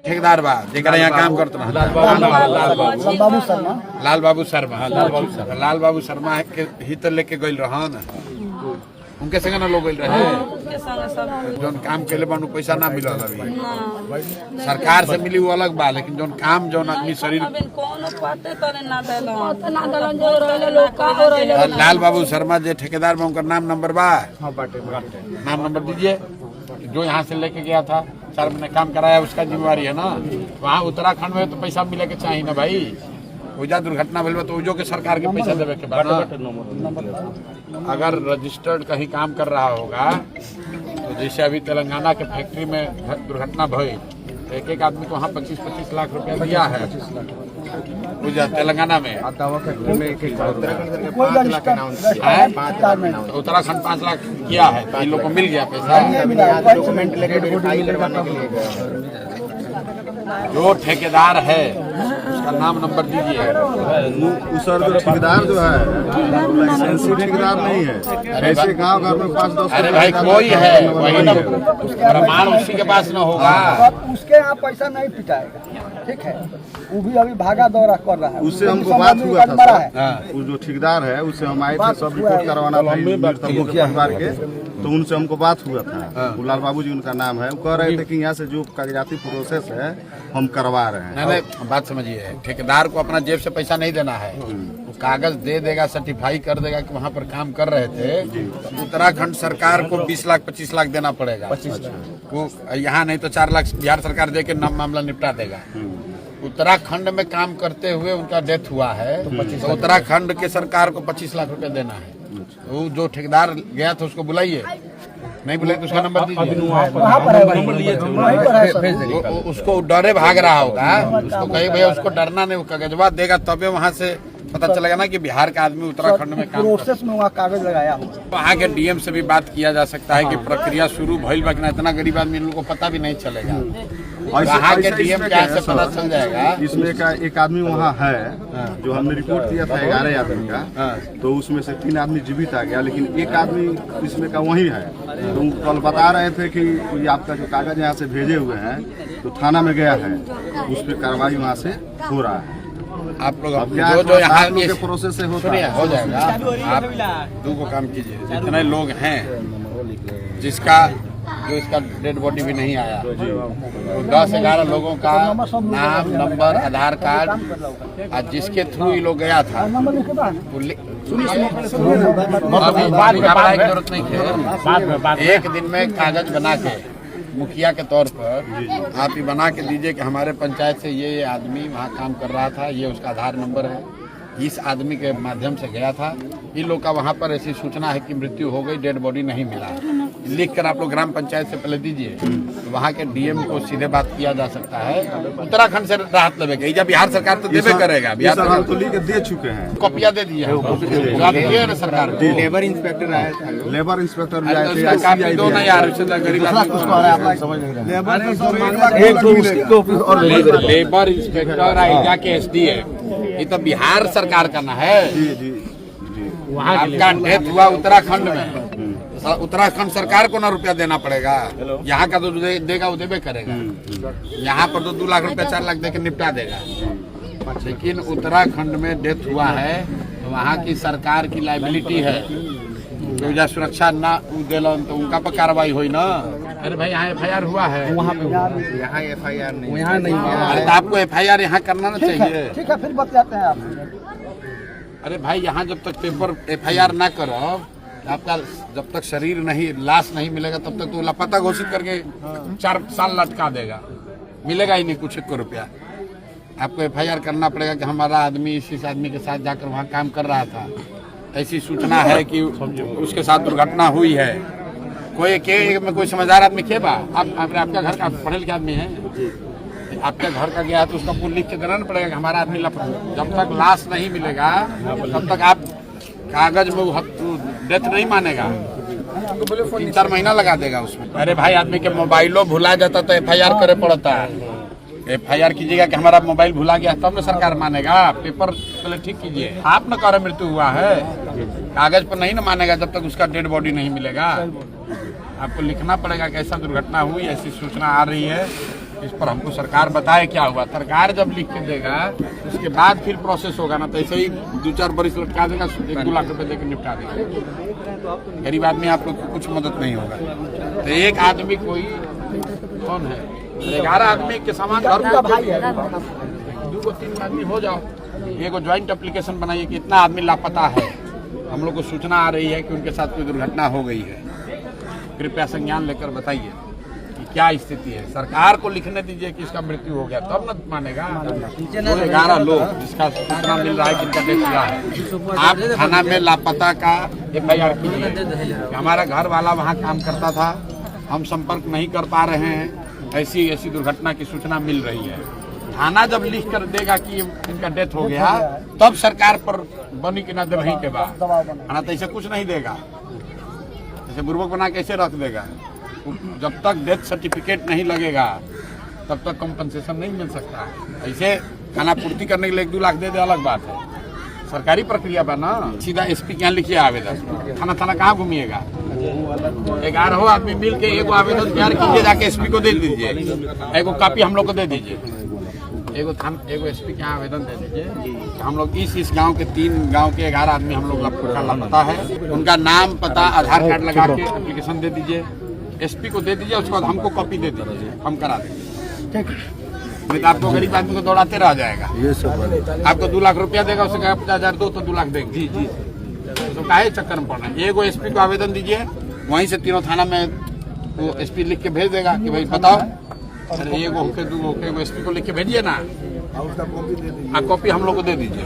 ठेकेदार बा जेकरा यहाँ काम करते लाल बाबू शर्मा के ही तो लेके गइल रहा न उनके संगे ना लोग गइल रहे जोन काम के लिए बानू पैसा ना मिलल अभी सरकार से मिली वो अलग बा लेकिन जोन काम जोन आदमी शरीर लाल बाबू शर्मा जे ठेकेदार में उनका नाम नंबर बा नाम नंबर दीजिए जो यहाँ से लेके गया था 4 महीने काम कराया उसका जिम्मेवारी है ना। वहाँ उत्तराखंड में तो पैसा मिले के चाहिए ना भाई। उजा दुर्घटना भइल तो उजो के सरकार के पैसा देवे के बाद अगर रजिस्टर्ड कहीं काम कर रहा होगा तो जैसे अभी तेलंगाना के फैक्ट्री में दुर्घटना भई एक एक आदमी को वहाँ 25-25 लाख रुपया दिया है उजा तेलंगाना में उत्तराखंड 5 लाख किया है तो इन लोग को मिल गया पैसा। जो ठेकेदार है उसका नाम नंबर दीजिए। सर जो ठेकेदार जो है लाइसेंसी ठेकेदार नहीं है। ऐसे गाँव घर में 5-10 अरे भाई कोई है वही ना प्रमाण उसी के पास न होगा उसके यहाँ पैसा नहीं पिटाएगा ठीक है। वो भी अभी भागा दौरा कर रहा है। उससे हमको बात हुआ था वो जो ठेकेदार है उससे हम आए थे सब रिपोर्ट करवाना था मुखिया परिवार के तो उनसे हमको बात हुआ था। लाल बाबू जी उनका नाम है। वो कह रहे थे कि यहाँ से जो कागजाती प्रोसेस है हम करवा रहे हैं। नहीं बात समझिए ठेकेदार को अपना जेब से पैसा नहीं देना है वो कागज दे देगा सर्टिफाई कर देगा कि वहाँ पर काम कर रहे थे तो उत्तराखंड सरकार को 20 लाख 25 लाख देना पड़ेगा। वो यहाँ नहीं तो 4 लाख बिहार सरकार दे के मामला निपटा देगा। उत्तराखंड में काम करते हुए उनका डेथ हुआ है तो उत्तराखंड के सरकार को 25 लाख रुपए देना है। वो जो ठेकेदार गया था उसको बुलाइए नहीं बुलाइए तो उसका नंबर दीजिए। उसको डरे भाग रहा होगा उसको कहे भैया उसको डरना नहीं वो कागजवा देगा तबे वहाँ से पता चलेगा ना कि बिहार का आदमी उत्तराखंड में काम प्रोसेस में वहाँ कागज लगाया हो। वहाँ के डीएम से भी बात किया जा सकता है कि प्रक्रिया शुरू भइल बा कि ना। इतना गरीब आदमी इन लोगों को पता भी नहीं चलेगा। वहाँ के डीएम क्या से पता चल जाएगा। इसमें एक आदमी वहाँ है जो हमने रिपोर्ट किया था 11 आदमी का तो उसमें से 3 आदमी जीवित आ गया लेकिन एक आदमी इसमें का वही है। तो कल बता रहे थे कि आपका जो कागज यहाँ से भेजे हुए हैं तो थाना में गया है उस पर कार्रवाई वहाँ से हो रहा है। आप लोग जो यहाँ के प्रोसेस से होता है हो जाएगा। आप 2 को काम कीजिए जितने लोग हैं जिसका जो इसका डेड बॉडी भी नहीं आया तो 10-11 लोगों का नाम नंबर आधार कार्ड और जिसके थ्रू ये लोग गया था जरूरत नहीं है। एक दिन में कागज बना के मुखिया के तौर पर आप ये बना के दीजिए कि हमारे पंचायत से ये आदमी वहाँ काम कर रहा था ये उसका आधार नंबर है इस आदमी के माध्यम से गया था। इन लोग का वहाँ पर ऐसी सूचना है कि मृत्यु हो गई डेड बॉडी नहीं मिला लिख कर आप लोग ग्राम पंचायत से पहले दीजिए तो वहाँ के डीएम को सीधे बात किया जा सकता है। उत्तराखंड से राहत लेगा जब बिहार सरकार तो देवे करेगा। बिहार सरकार तो लिख दे चुके हैं कॉपिया दे दिए सरकार को। लेबर इंस्पेक्टर आए थे लेबर इंस्पेक्टर भी आए थे दो नहीं यार गरीब लेबर इंस्पेक्टर आइजा के एसडीएम ये तो बिहार सरकार का ना है। वहाँ आपका डेथ हुआ उत्तराखंड में उत्तराखंड सरकार को ना रुपया देना पड़ेगा। यहाँ का तो देगा वो देवे करेगा। यहाँ पर तो 2 लाख रुपया 4 लाख देके निपटा देगा लेकिन उत्तराखंड में डेथ हुआ है तो वहाँ की सरकार की लाइबिलिटी है तो सुरक्षा ना दिलन तो उनका पर कार्रवाई हुई ना। अरे भाई यहाँ FIR हुआ है वहाँ पे यहाँ FIR नहीं यहाँ नहीं हुआ तो आपको FIR यहाँ करना ना चाहिए। ठीक है फिर बताते हैं आप। अरे भाई यहाँ जब तक पेपर FIR ना करो आपका जब तक शरीर नहीं लाश नहीं मिलेगा तब तक तो लापता घोषित करके 4 साल लटका देगा मिलेगा ही नहीं कुछ 1 रुपया। आपको FIR करना पड़ेगा कि हमारा आदमी इस आदमी के साथ जाकर वहाँ काम कर रहा था ऐसी सूचना है कि उसके साथ दुर्घटना हुई है। कोई समझदार आदमी खेबा आपका घर का पढ़े लिखे आदमी है आपके घर का गया तो उसका पूल लिख के देना पड़ेगा कि हमारा आदमी जब तक लाश नहीं मिलेगा तब तक आप कागज में डेथ नहीं मानेगा 3-4 महीना लगा देगा उसमें। अरे भाई आदमी के मोबाइलो भुला जाता तो FIR करे पड़ता है। FIR कीजिएगा कि हमारा मोबाइल भुला गया तब ना सरकार मानेगा। पेपर पहले ठीक कीजिए। आप न कह मृत्यु हुआ है कागज पर नहीं ना मानेगा जब तक उसका डेड बॉडी नहीं मिलेगा। आपको लिखना पड़ेगा कि ऐसा दुर्घटना हुई ऐसी सूचना आ रही है इस पर हमको सरकार बताए क्या हुआ। सरकार जब लिख के देगा उसके बाद फिर प्रोसेस होगा ना, तो ऐसे ही 2-4 बरिस लटका देगा, 1-2 लाख रुपए देकर निपटा देगा। गरीब आदमी आप लोग को कुछ मदद नहीं होगा। तो एक आदमी कोई कौन है, 11 आदमी के समान घर उनका भाई है। 2-3 आदमी हो जाओ, एगो ज्वाइंट एप्लीकेशन बनाइए कि इतना आदमी लापता है, हम लोग को सूचना आ रही है कि उनके साथ कोई दुर्घटना हो गई है, कृपया संज्ञान लेकर बताइए कि क्या स्थिति है। सरकार को लिखने दीजिए कि इसका मृत्यु हो गया, तब न मानेगा। 11 लोग जिसका सूचना मिल रहा है कि इनका डेथ हुआ है, आप थाना में लापता का FIR कीजिए। हमारा घर वाला वहाँ काम करता था, हम संपर्क नहीं कर पा रहे हैं, ऐसी ऐसी दुर्घटना की सूचना मिल रही है। थाना जब लिख कर देगा कि इनका डेथ हो गया, तब सरकार पर बनी कि ना दे के बाद, खाना तो ऐसे कुछ नहीं देगा, ऐसे बुर्बक बना कैसे रख देगा। जब तक डेथ सर्टिफिकेट नहीं लगेगा तब तक कंपनसेशन नहीं मिल सकता। ऐसे खाना पूर्ति करने के लिए 1-2 लाख दे दे अलग बात है, सरकारी प्रक्रिया पर ना। सीधा SP के यहाँ लिखिए आवेदन, थाना थाना कहाँ घूमिएगा। 11 आदमी मिल के एगो आवेदन तैयार कीजिए, जाके SP को दे दीजिए, एगो कॉपी हम लोग को दे दीजिए, एगो SP के यहाँ आवेदन दे दीजिए। हम लोग इस गांव के 3 गांव के 11 आदमी हम लोग लापता है, उनका नाम पता आधार कार्ड लगा के एप्लीकेशन दे दीजिए, SP को दे दीजिए, उसके बाद हमको कॉपी दे दीजिए, हम करा देंगे। नहीं तो आपको गरीब आदमी को दौड़ाते रह जाएगा। आपको 2 लाख रुपया देगा, उससे कहा 50,000 दो तो 2 लाख देगा। जी जी, तो काहे चक्कर में पड़ना है। एगो SP को आवेदन दीजिए, वहीं से तीनों थाना में वो SP लिख के भेज देगा कि भाई बताओ, अरे एगो होके 2 होके, एगो SP को लिख के भेजिए ना, कॉपी हम लोग को दे दीजिए।